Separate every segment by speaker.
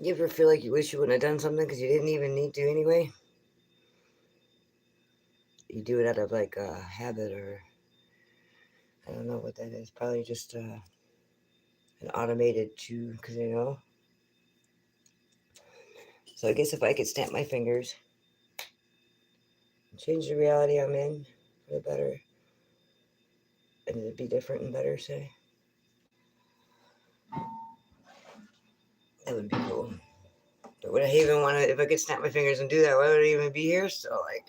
Speaker 1: You ever feel like you wish you wouldn't have done something because you didn't even need to anyway? You do it out of like a habit, or I don't know what that is. Probably just an automated to, because you know. So I guess if I could snap my fingers and change the reality I'm in for the better, and it'd be different and better, say, that would be cool. But would I even want to, if I could snap my fingers and do that, why would I even be here? So, like,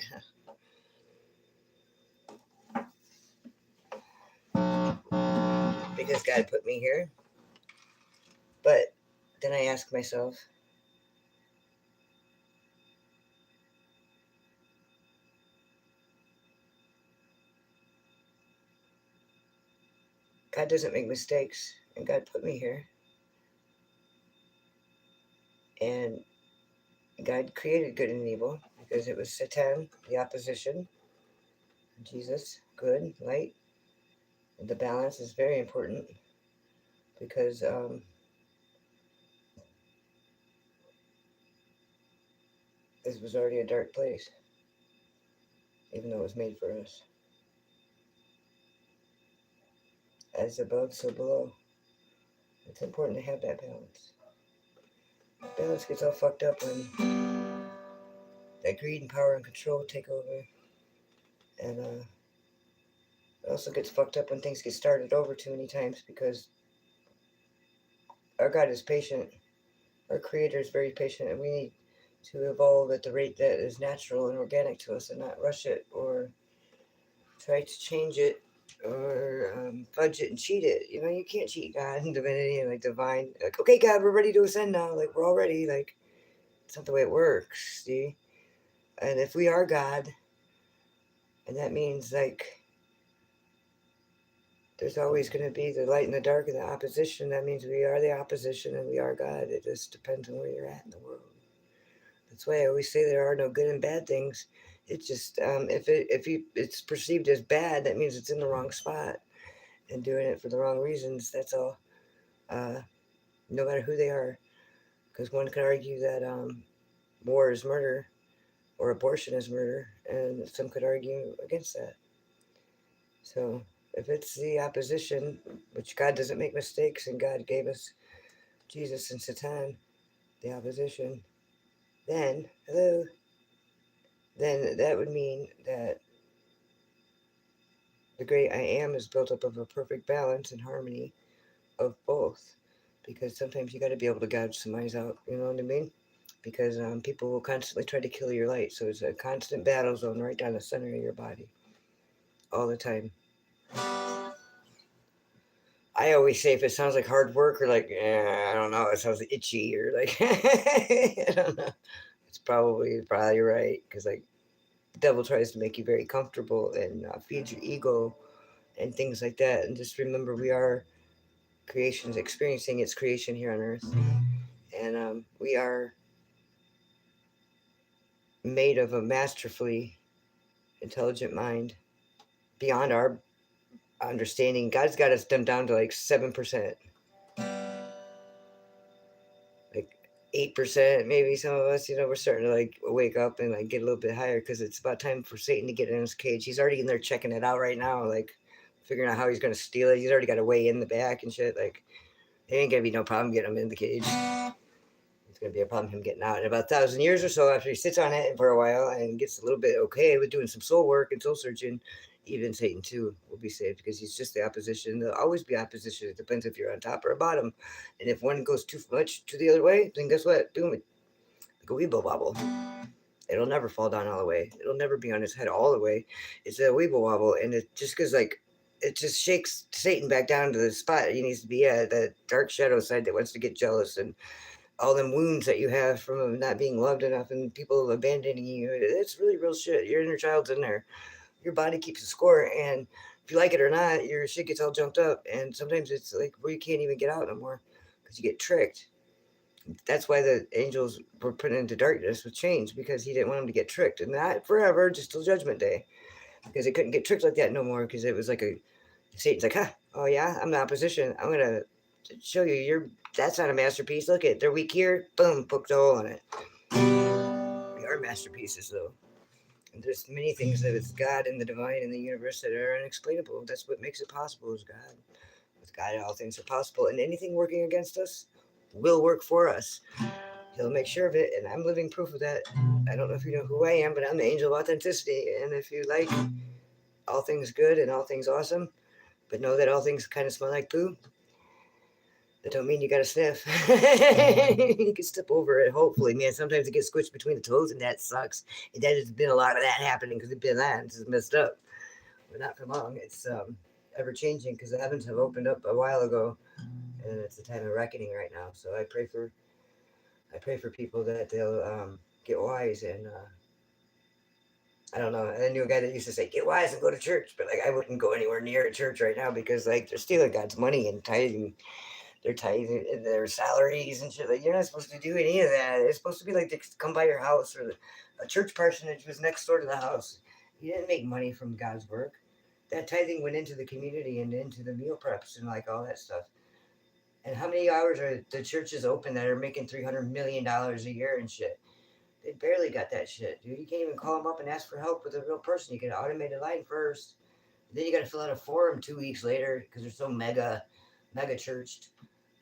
Speaker 1: because God put me here. But then I ask myself, God doesn't make mistakes, and God put me here. And God created good and evil because it was Satan, the opposition, Jesus, good, light. And the balance is very important because this was already a dark place, even though it was made for us. As above, so below. It's important to have that balance. Balance gets all fucked up when that greed and power and control take over. And it also gets fucked up when things get started over too many times because our God is patient. Our Creator is very patient, and we need to evolve at the rate that is natural and organic to us and not rush it or try to change it or fudge it and cheat it. You know, you can't cheat God and divinity and like divine. Like, okay, God, we're ready to ascend now. Like, we're all ready. Like, it's not the way it works, see? And if we are God, and that means like there's always going to be the light and the dark and the opposition. That means we are the opposition and we are God. It just depends on where you're at in the world. That's why I always say there are no good and bad things. It's just if it's perceived as bad, that means it's in the wrong spot and doing it for the wrong reasons. That's all. No matter who they are, because one could argue that war is murder or abortion is murder, and some could argue against that. So if it's the opposition, which God doesn't make mistakes, and God gave us Jesus and Satan, the opposition, then then that would mean that the great I am is built up of a perfect balance and harmony of both. Because sometimes you got to be able to gouge some eyes out, you know what I mean? Because people will constantly try to kill your light. So it's a constant battle zone right down the center of your body all the time. I always say if it sounds like hard work or like, I don't know, it sounds itchy or like, I don't know. It's probably right. Because like the devil tries to make you very comfortable and feed your ego and things like that. And just remember, we are creations experiencing its creation here on earth. And we are made of a masterfully intelligent mind beyond our understanding. God's got us dumbed down to like 7%, like 8%, maybe some of us, you know, we're starting to like wake up and like get a little bit higher because it's about time for Satan to get in his cage. He's already in there checking it out right now, like figuring out how he's going to steal it. He's already got a way in the back and shit. Like, it ain't going to be no problem getting him in the cage. It's going to be a problem him getting out in about 1,000 years or so after he sits on it for a while and gets a little bit okay with doing some soul work and soul searching. Even Satan too will be saved because he's just the opposition. There'll always be opposition. It depends if you're on top or bottom. And if one goes too much to the other way, then guess what? Boom, like a weeble wobble. It'll never fall down all the way. It'll never be on his head all the way. It's a weeble wobble, and it just because like it just shakes Satan back down to the spot he needs to be at, that dark shadow side that wants to get jealous and all them wounds that you have from not being loved enough and people abandoning you. It's really real shit. Your inner child's in there. Your body keeps a score, and if you like it or not, your shit gets all jumped up. And sometimes it's like where you can't even get out no more because you get tricked. That's why the angels were put into darkness with chains, because he didn't want them to get tricked, and not forever, just till Judgment Day, because they couldn't get tricked like that no more. Because it was like Satan's like, oh yeah, I'm the opposition. I'm gonna to show you that's not a masterpiece. Look at they're weak here, boom, poked a hole in it. We are masterpieces though. And there's many things that it's God and the divine and the universe that are unexplainable. That's what makes it possible is God. With God, all things are possible, and anything working against us will work for us. He'll make sure of it, and I'm living proof of that. I don't know if you know who I am, but I'm the Angel of Authenticity, and if you like all things good and all things awesome, but know that all things kind of smell like poo, that don't mean you gotta sniff. You can step over it, hopefully, man. Sometimes it gets squished between the toes, and that sucks. And that has been a lot of that happening because it's been that, it's messed up. But not for long. It's ever changing because the heavens have opened up a while ago, and it's a time of reckoning right now. So I pray for people that they'll get wise and I don't know. I knew a guy that used to say, "Get wise and go to church," but like I wouldn't go anywhere near a church right now because like they're stealing God's money and tithing. They're tithing their salaries and shit. Like you're not supposed to do any of that. It's supposed to be like they come by your house or a church parsonage was next door to the house. You didn't make money from God's work. That tithing went into the community and into the meal preps and like all that stuff. And how many hours are the churches open that are making $300 million a year and shit? They barely got that shit, dude. You can't even call them up and ask for help with a real person. You get an automated line first. Then you got to fill out a form 2 weeks later because they're so mega churched.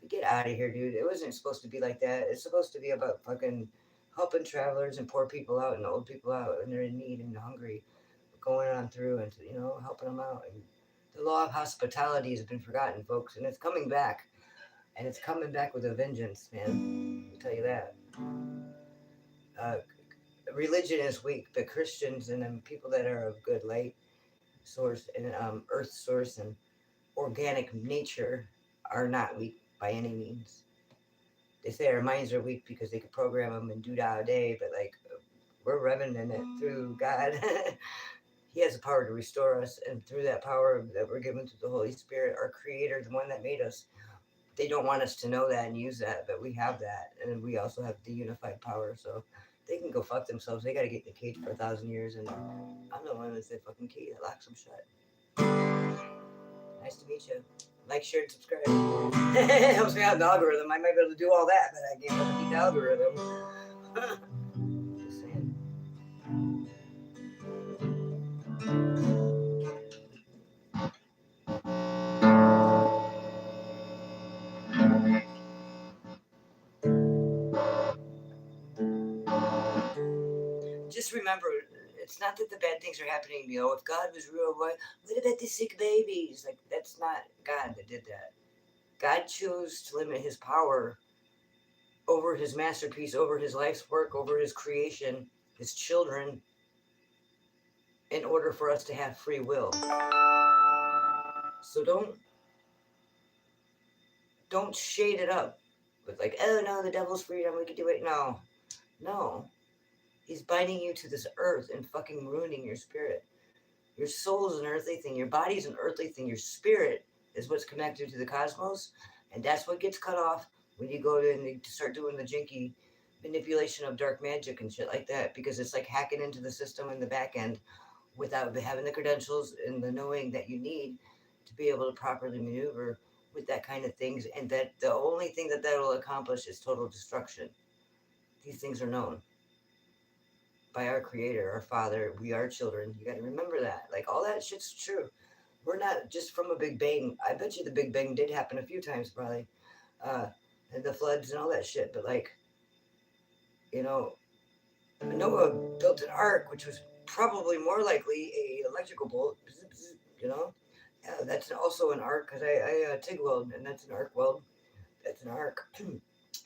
Speaker 1: Get out of here, dude. It wasn't supposed to be like that. It's supposed to be about fucking helping travelers and poor people out and old people out and they're in need and hungry, going on through and helping them out. And the law of hospitality has been forgotten, folks, and it's coming back. And it's coming back with a vengeance, man. I'll tell you that. Uh, Religion is weak, but Christians and people that are of good light source and earth source and organic nature are not weak by any means. They say our minds are weak because they could program them and do that a day, but like we're revving in it through God. He has the power to restore us, and through that power that we're given through the Holy Spirit, our Creator, the one that made us, they don't want us to know that and use that, but we have that, and we also have the unified power. So they can go fuck themselves. They got to get in the cage for 1,000 years, and I'm the one that's the fucking key that locks them shut. Nice to meet you. Like, share, and subscribe. It helps me out in the algorithm. I might be able to do all that, but I can't really beat the algorithm. Just saying. Just remember, it's not that the bad things are happening. If God was real, what about the sick babies? Like, that's not God that did that. God chose to limit his power over his masterpiece, over his life's work, over his creation, his children, in order for us to have free will. So don't shade it up with like, oh no, the devil's freedom, we can do it. No. He's binding you to this earth and fucking ruining your spirit. Your soul is an earthly thing. Your body's an earthly thing. Your spirit is what's connected to the cosmos. And that's what gets cut off when you go to and start doing the jinky manipulation of dark magic and shit like that. Because it's like hacking into the system in the back end without having the credentials and the knowing that you need to be able to properly maneuver with that kind of things. And that the only thing that will accomplish is total destruction. These things are known by our Creator, our Father. We are children. You got to remember that. Like, all that shit's true. We're not just from a Big Bang. I bet you the Big Bang did happen a few times, probably. And the floods and all that shit. But, like, Noah built an ark, which was probably more likely a electrical bolt, Yeah, that's also an arc, because I TIG weld, and that's an arc weld. That's an arc.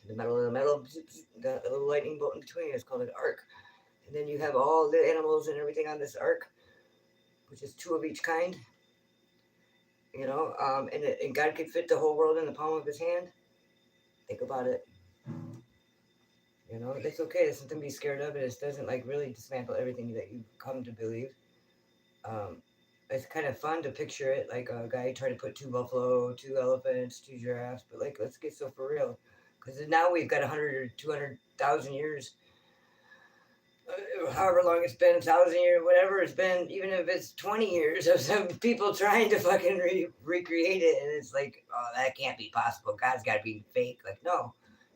Speaker 1: The metal and the metal, got a little lightning bolt in between. It's called an arc. And then you have all the animals and everything on this ark, which is 2 of each kind. And God could fit the whole world in the palm of his hand. Think about it. It's okay. There's something to be scared of. It doesn't like really dismantle everything that you've come to believe. It's kind of fun to picture it like a guy trying to put 2 buffalo, 2 elephants, 2 giraffes, but like, let's get so for real. Because now we've got 100 or 200,000 years however long it's been, 1,000 years, whatever it's been, even if it's 20 years of some people trying to fucking recreate it, and it's like, oh, that can't be possible. God's got to be fake. Like, no,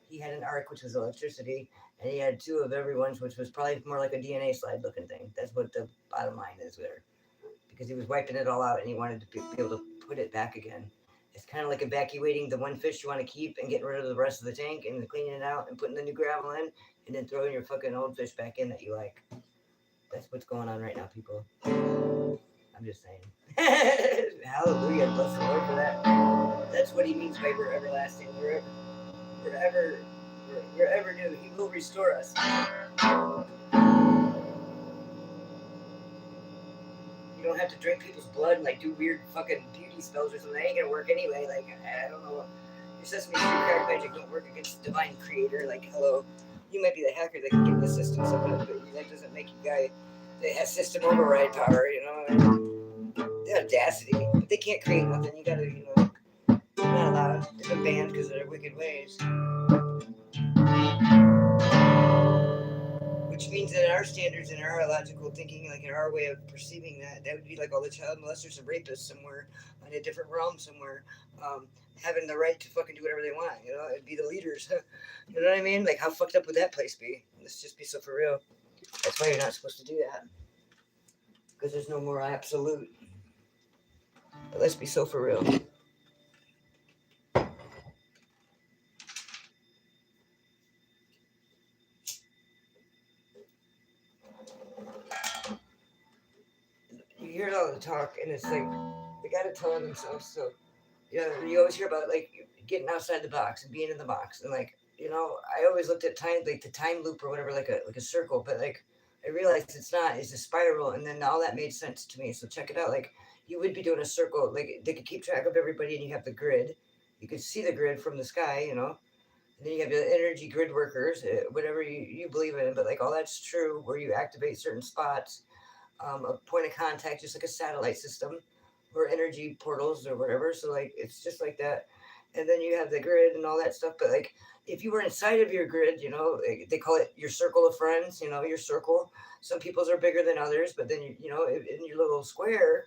Speaker 1: he had an arc, which was electricity, and he had two of everyone's, which was probably more like a DNA slide looking thing. That's what the bottom line is there, because he was wiping it all out, and he wanted to be able to put it back again. It's kind of like evacuating the one fish you want to keep and getting rid of the rest of the tank and cleaning it out and putting the new gravel in and then throwing your fucking old fish back in that you like. That's what's going on right now, people. I'm just saying. Hallelujah. Bless the Lord for that. That's what he means by we're everlasting. We're ever new. He will restore us. You don't have to drink people's blood and like do weird fucking beauty spells or something. That ain't gonna work anyway. Like, I don't know. Your Sesame Street crack magic don't work against the divine creator. Like, hello. You might be the hacker that can get the system sometimes, but that doesn't make you guy that has system override power, you know. The audacity. But they can't create nothing. You gotta, you know, they're not allowed. They've been banned because of their wicked ways. Which means that in our standards, in our logical thinking, like in our way of perceiving that, that would be like all the child molesters and rapists somewhere in a different realm somewhere, having the right to fucking do whatever they want. You know, it'd be the leaders. You know what I mean? Like, how fucked up would that place be? Let's just be so for real. That's why you're not supposed to do that, because there's no more absolute. But let's be so for real. You hear all the talk, and it's like they gotta tell on themselves. So, you know, you always hear about like getting outside the box and being in the box, and like, you know, I always looked at time, like the time loop or whatever, like a circle, but like I realized it's not. It's a spiral, and then all that made sense to me. So check it out. Like, you would be doing a circle. Like, they could keep track of everybody, and you have the grid. You could see the grid from the sky, you know. And then you have the energy grid workers, whatever you believe in. But like, all that's true, where you activate certain spots, a point of contact, just like a satellite system, or energy portals or whatever. So like, it's just like that. And then you have the grid and all that stuff. But like, if you were inside of your grid, you know, they call it your circle of friends. You know, your circle. Some people's are bigger than others, but then you know, in your little square,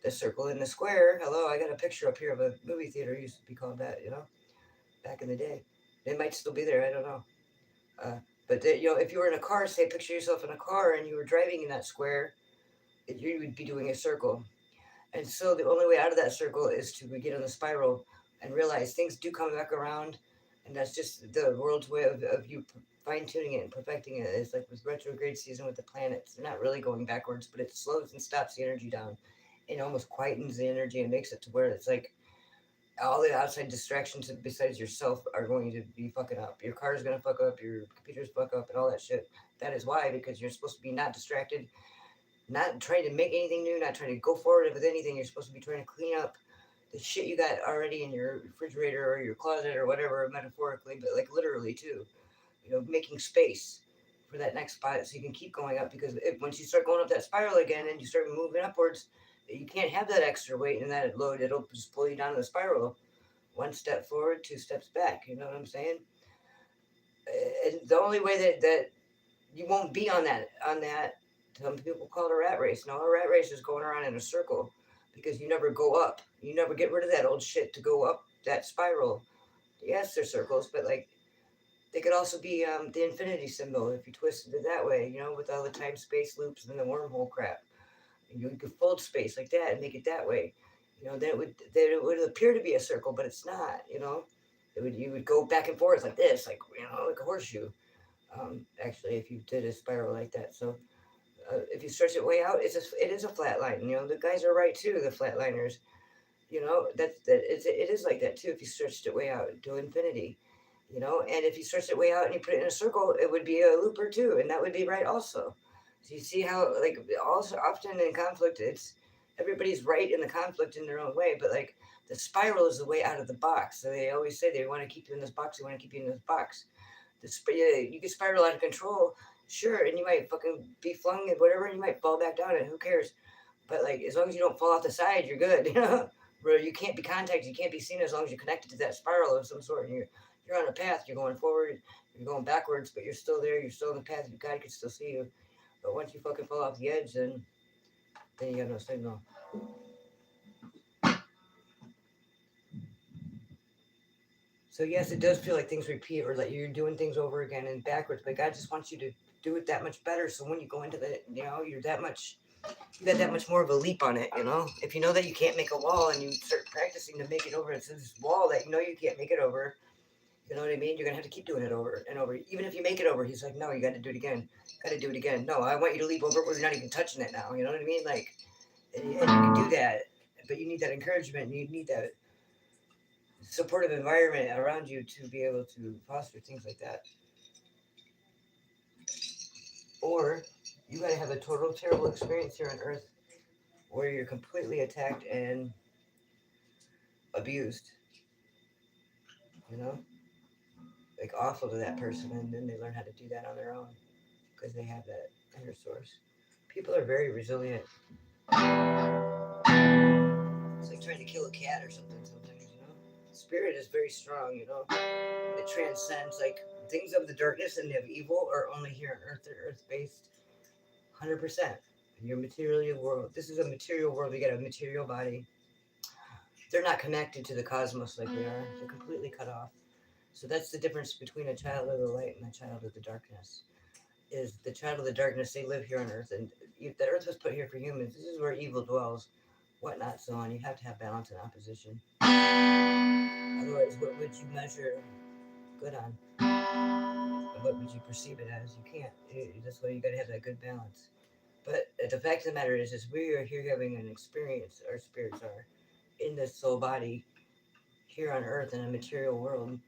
Speaker 1: the circle in the square. Hello, I got a picture up here of a movie theater. Used to be called that. You know, back in the day. They might still be there. I don't know. But you know, if you were in a car, say, picture yourself in a car, and you were driving in that square, you would be doing a circle. And so the only way out of that circle is to get on the spiral and realize things do come back around. And that's just the world's way of you fine tuning it and perfecting it. It's like with retrograde season with the planets. They're not really going backwards, but it slows and stops the energy down and almost quietens the energy and makes it to where it's like all the outside distractions besides yourself are going to be fucking up. Your car is going to fuck up, your computer's fuck up, and all that shit. That is why, because you're supposed to be not distracted, not trying to make anything new, not trying to go forward with anything. You're supposed to be trying to clean up the shit you got already in your refrigerator or your closet or whatever, metaphorically, but like literally too. You know, making space for that next spot so you can keep going up, because once you start going up that spiral again and you start moving upwards, you can't have that extra weight and that load. It'll just pull you down the spiral. One step forward, two steps back. You know what I'm saying? And the only way that you won't be on that, some people call it a rat race. No, a rat race is going around in a circle, because you never go up. You never get rid of that old shit to go up that spiral. Yes, they're circles, but like, they could also be the infinity symbol if you twisted it that way, you know, with all the time space loops and the wormhole crap. You could fold space like that and make it that way. You know, then it would appear to be a circle, but it's not. You know, you would go back and forth like this, like, you know, like a horseshoe. Actually, if you did a spiral like that, so if you stretch it way out, it is a flat line. You know, the guys are right too. The flatliners, you know, it is like that too. If you stretched it way out to infinity, you know, and if you stretch it way out and you put it in a circle, it would be a looper too, and that would be right also. So you see how, like, also often in conflict, it's everybody's right in the conflict in their own way, but like the spiral is the way out of the box. So they always say they want to keep you in this box. They want to keep you in this box. You can spiral out of control, sure, and you might fucking be flung at whatever, and you might fall back down, and who cares? But like, as long as you don't fall off the side, you're good. You know, where you can't be contacted, you can't be seen as long as you're connected to that spiral of some sort, and You're on a path. You're going forward. You're going backwards, but you're still there. You're still on the path. God can still see you. But once you fucking fall off the edge, then you got no signal. So yes, it does feel like things repeat, or that you're doing things over again and backwards. But God just wants you to do it that much better. So when you go into the, you know, you got that much more of a leap on it. You know, if you know that you can't make a wall and you start practicing to make it over, it's this wall that you know you can't make it over. You know what I mean? You're gonna have to keep doing it over and over. Even if you make it over, He's like, no, you got to do it again. Got to do it again. No, I want you to leap over where you're not even touching it now. You know what I mean? Like, and you can do that, but you need that encouragement. And you need that supportive environment around you to be able to foster things like that. Or you got to have a total terrible experience here on Earth where you're completely attacked and abused. You know, like awful to that person, and then they learn how to do that on their own because they have that inner source. People are very resilient. It's like trying to kill a cat or something sometimes, you know? Spirit is very strong, you know? It transcends, like, things of the darkness and of evil are only here on Earth. They're Earth-based, 100%. Your material world. This is a material world. We got a material body. They're not connected to the cosmos like we are. They're completely cut off. So that's the difference between a child of the light and a child of the darkness. Is the child of the darkness, they live here on Earth, and the Earth was put here for humans. This is where evil dwells, whatnot, so on. You have to have balance and opposition. Otherwise, what would you measure good on? And what would you perceive it as? You can't. That's why you got to have that good balance. But the fact of the matter is we are here having an experience. Our spirits are in this soul body here on Earth in a material world.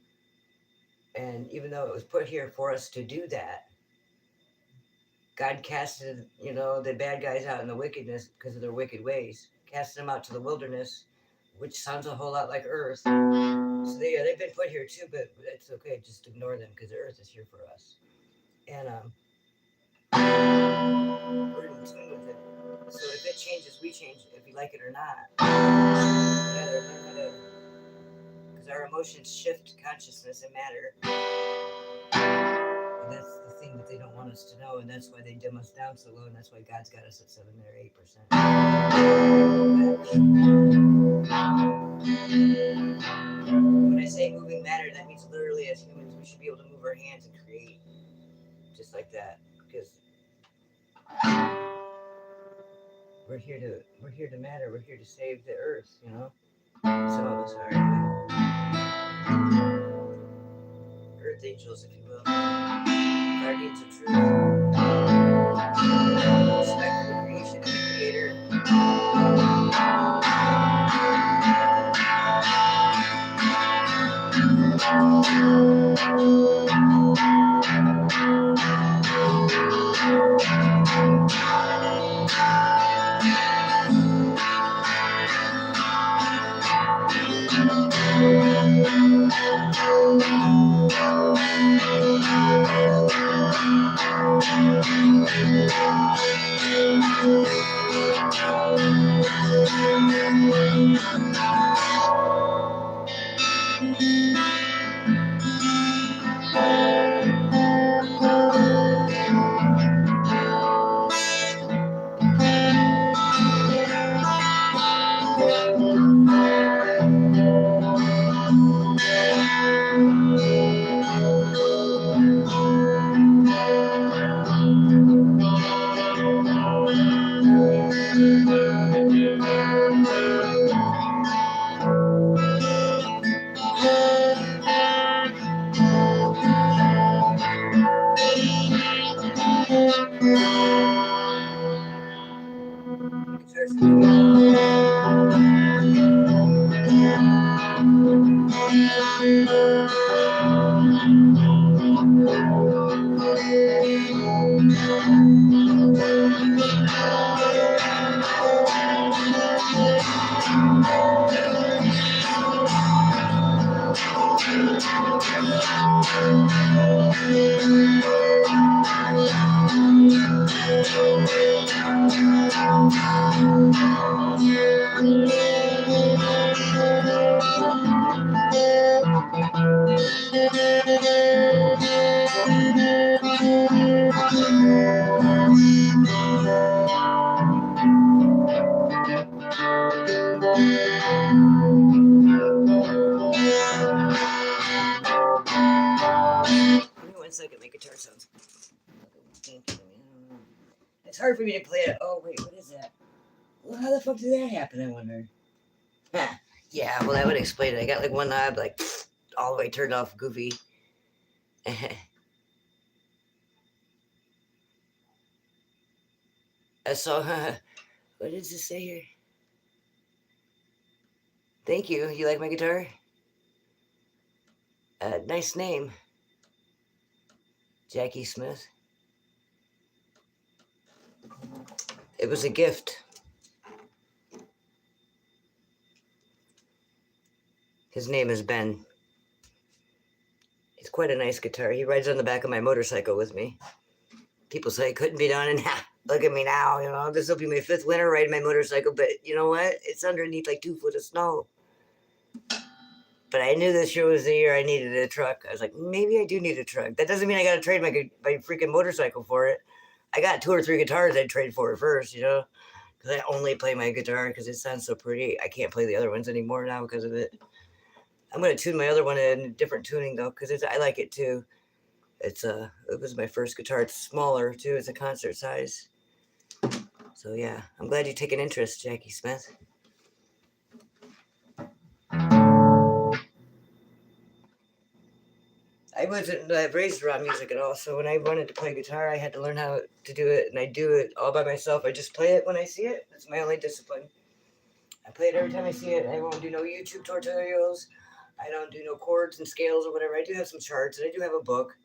Speaker 1: And even though it was put here for us to do that, God casted, you know, the bad guys out in the wickedness because of their wicked ways. Casted them out to the wilderness, which sounds a whole lot like Earth. So they've been put here too, but it's okay. Just ignore them because the Earth is here for us. And we're in tune with it. So if it changes, we change, if you like it or not. Because our emotions shift consciousness and matter. And that's the thing that they don't want us to know, and that's why they dim us down so low, and that's why God's got us at 7 or 8%. When I say moving matter, that means literally as humans, we should be able to move our hands and create just like that, because we're here to matter. We're here to save the earth, you know. Some of us are earth angels, if you will, guardians of truth, respect for the creation and the creator. Give me 1 second, my guitar sounds. It's hard for me to play it. Oh, wait, what is that? Well, how the fuck did that happen, I wonder? Yeah, well, that would explain it. I got like one knob, like, all the way turned off, goofy. So, what does this say here? Thank you. You like my guitar? Nice name. Jackie Smith. It was a gift. His name is Ben. He's quite a nice guitar. He rides on the back of my motorcycle with me. People say it couldn't be done, and look at me now, you know. This will be my 5th winter riding my motorcycle, but you know what? It's underneath like 2 foot of snow. But I knew this year was the year I needed a truck. I was like, maybe I do need a truck. That doesn't mean I got to trade my freaking motorcycle for it. I got 2 or 3 guitars I'd trade for it first, you know, because I only play my guitar because it sounds so pretty. I can't play the other ones anymore now because of it. I'm going to tune my other one in a different tuning, though, because I like it, too. It was my first guitar. It's smaller, too. It's a concert size. So, yeah, I'm glad you take an interest, Jackie Smith. I wasn't raised around music at all, so when I wanted to play guitar, I had to learn how to do it, and I do it all by myself. I just play it when I see it. That's my only discipline. I play it every time I see it. I won't do no YouTube tutorials. I don't do no chords and scales or whatever. I do have some charts, and I do have a book.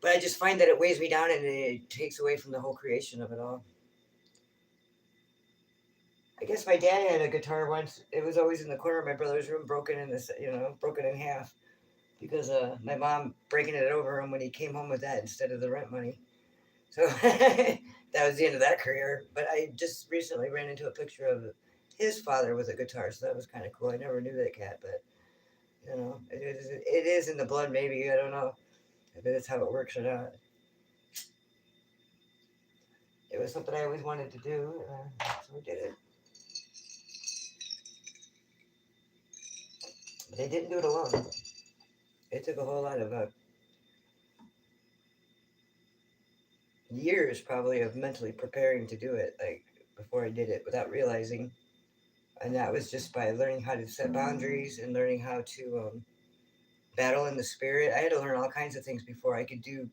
Speaker 1: But I just find that it weighs me down, and it takes away from the whole creation of it all. I guess my dad had a guitar once. It was always in the corner of my brother's room, broken in half. Because my mom breaking it over him when he came home with that instead of the rent money. So that was the end of that career. But I just recently ran into a picture of his father with a guitar, so that was kind of cool. I never knew that cat, but you know, it is in the blood. Maybe I don't know. I bet that's how it works or not. It was something I always wanted to do, so we did it. But they didn't do it alone. It took a whole lot of years, probably, of mentally preparing to do it, like before I did it, without realizing. And that was just by learning how to set boundaries and learning how to battle in the spirit. I had to learn all kinds of things before I could do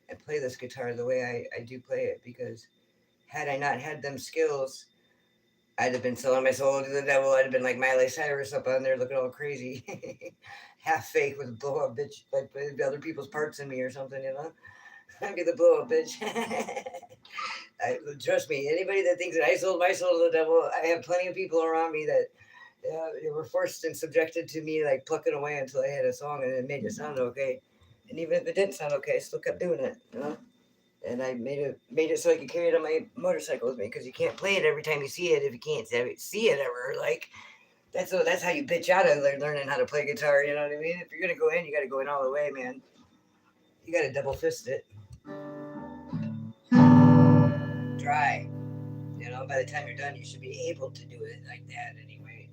Speaker 1: and play this guitar the way I do play it, because had I not had them skills, I'd have been selling my soul to the devil. I'd have been like Miley Cyrus up on there looking all crazy, half fake with a blow up bitch, like other people's parts in me or something, you know? I'd be the blow up bitch. Trust me, anybody that thinks that I sold my soul to the devil, I have plenty of people around me that were forced and subjected to me, like plucking away until I had a song and it made it sound okay. And even if it didn't sound okay, I still kept doing it, you know? And I made it so I could carry it on my motorcycle with me, because you can't play it every time you see it if you can't see it ever. Like, that's how you bitch out of learning how to play guitar, you know what I mean? If you're going to go in, you got to go in all the way, man. You got to double fist it. Try. You know, by the time you're done, you should be able to do it like that anyway.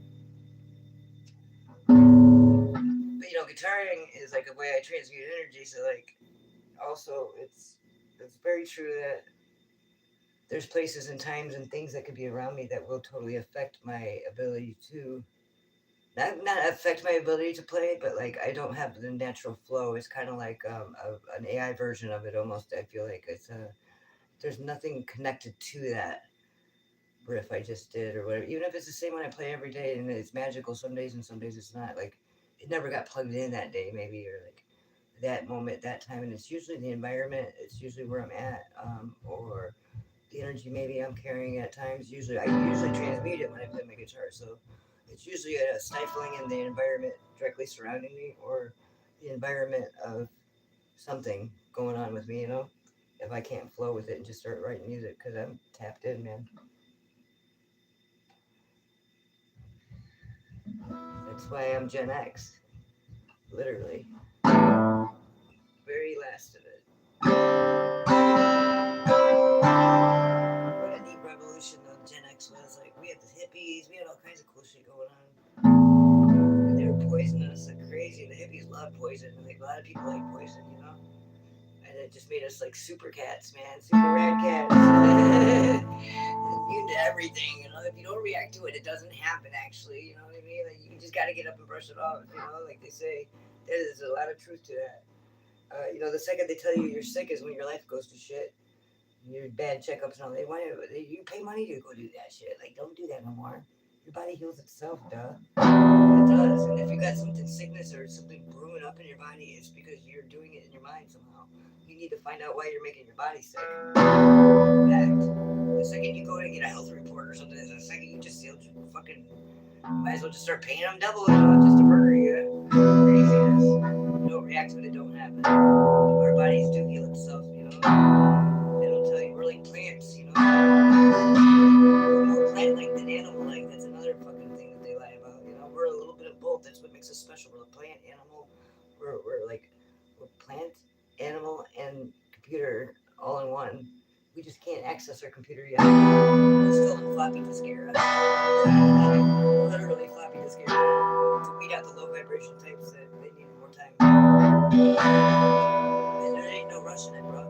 Speaker 1: But, you know, guitaring is like a way I transmute energy, so, like, also, it's very true that there's places and times and things that could be around me that will totally affect my ability to not affect my ability to play, but like I don't have the natural flow. It's kind of like an AI version of it almost. I feel like there's nothing connected to that riff I just did or whatever. Even if it's the same one I play every day and it's magical some days and some days it's not. Like it never got plugged in that day maybe, or like that moment, that time. And it's usually the environment. It's usually where I'm at, or the energy maybe I'm carrying at times. I usually transmute it when I play my guitar. So it's usually a stifling in the environment directly surrounding me, or the environment of something going on with me, you know, if I can't flow with it and just start writing music, because I'm tapped in, man. That's why I'm Gen X, literally. Very last of it. What a neat revolution of Gen X was. Like, we had the hippies, hippies. We had all kinds of cool shit going on. And they were poisoning us like crazy. The hippies love poison. Like, a lot of people like poison, you know? And it just made us like super cats, man. Super rad cats. Immune to everything, you know? If you don't react to it, it doesn't happen, actually. You know what I mean? Like, you just gotta get up and brush it off, you know? Like they say, there's a lot of truth to that. You know, the second they tell you you're sick is when your life goes to shit. Your bad checkups and all. You pay money to go do that shit. Like, don't do that no more. Your body heals itself, duh. It does. And if you got something sickness or something brewing up in your body, it's because you're doing it in your mind somehow. You need to find out why you're making your body sick. Fact. The second you go and get a health report or something, the second you just fucking might as well just start paying them double, you know, just to murder you. Craziness. You don't react to it, it don't happen. Our bodies do heal itself, you know. They don't tell you we're like plants, you know. We're more plant-like than animal-like. That's another fucking thing that they lie about. You know, we're a little bit of both. That's what makes us special. We're a plant, animal. We're plant, animal, and computer all in one. We just can't access our computer yet. We're still in floppy disk era. Literally floppy disk era. To weed out the low vibration types that they need more time. And there ain't no rush in it, bro.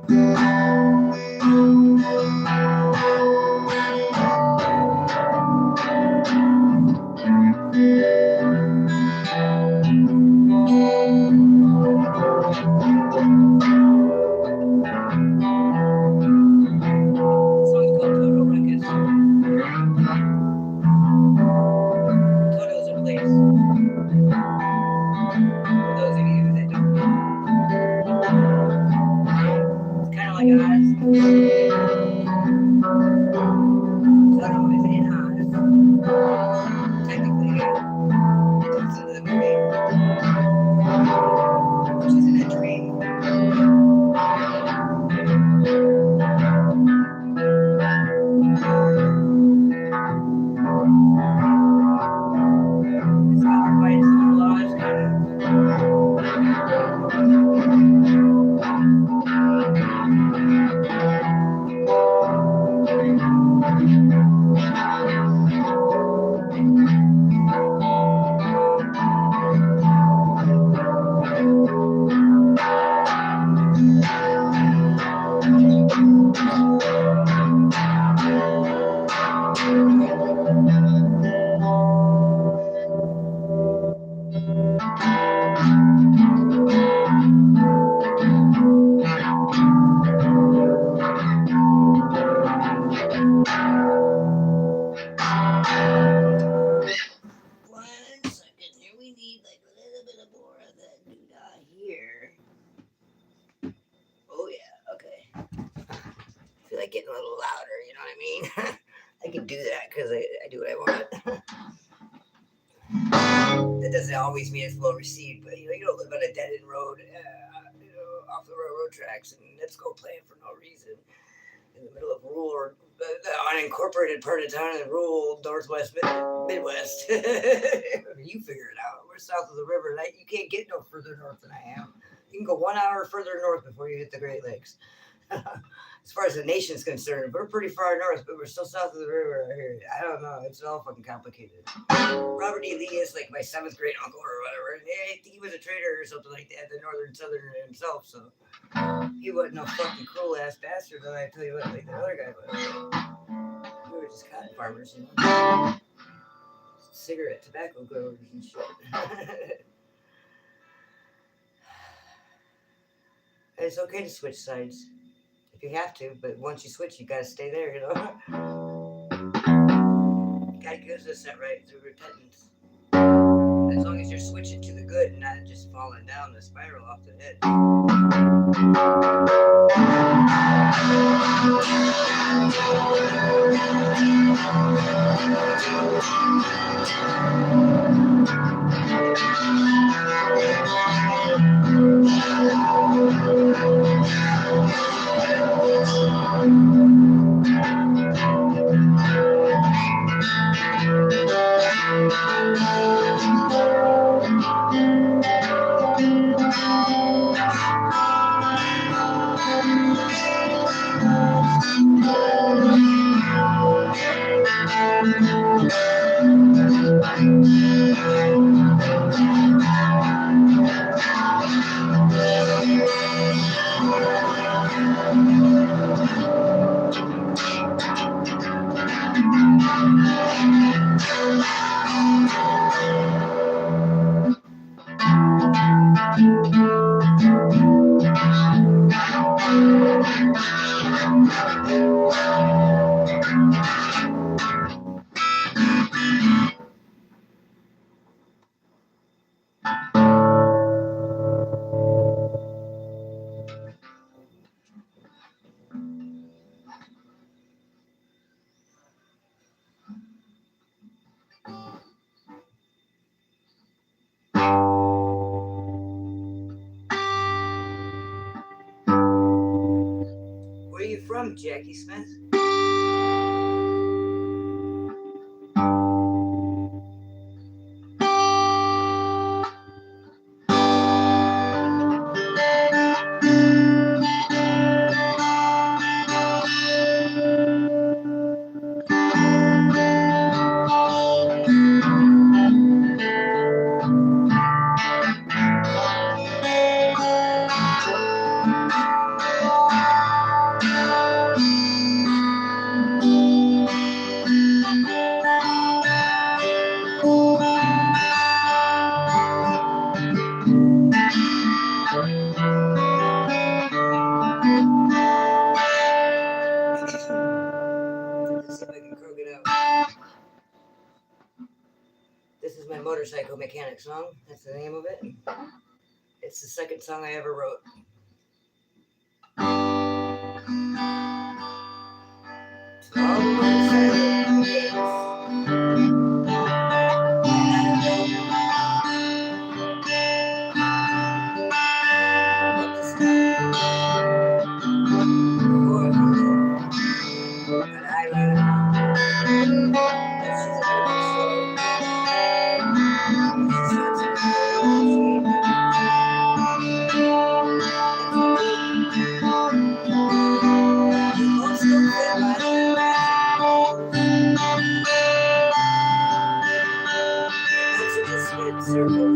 Speaker 1: Always mean it's well received, but you know, you don't live on a dead end road, you know, off the railroad tracks, and let's go playing for no reason in the middle of rural or the unincorporated part of town in rural northwest Midwest. You figure it out. We're south of the river, and you can't get no further north than I am. You can go 1 hour further north before you hit the Great Lakes. As far as the nation's concerned, we're pretty far north, but we're still south of the river right here. I don't know. It's all fucking complicated. Robert E. Lee is like my 7th grade uncle or whatever. I think he was a trader or something like that, the northern southerner himself, so he wasn't no fucking cruel ass bastard, though, I tell you what, like the other guy was. We were just cotton farmers, you know. Cigarette, tobacco growers and shit. It's okay to switch sides. If you have to, but once you switch, you gotta stay there, you know? God gives us that right through repentance. As long as you're switching to the good and not just falling down the spiral off the head. song, Jackie Smith. This is my motorcycle mechanic song. That's the name of it. It's the second song I ever wrote. To all the motorcycle circles.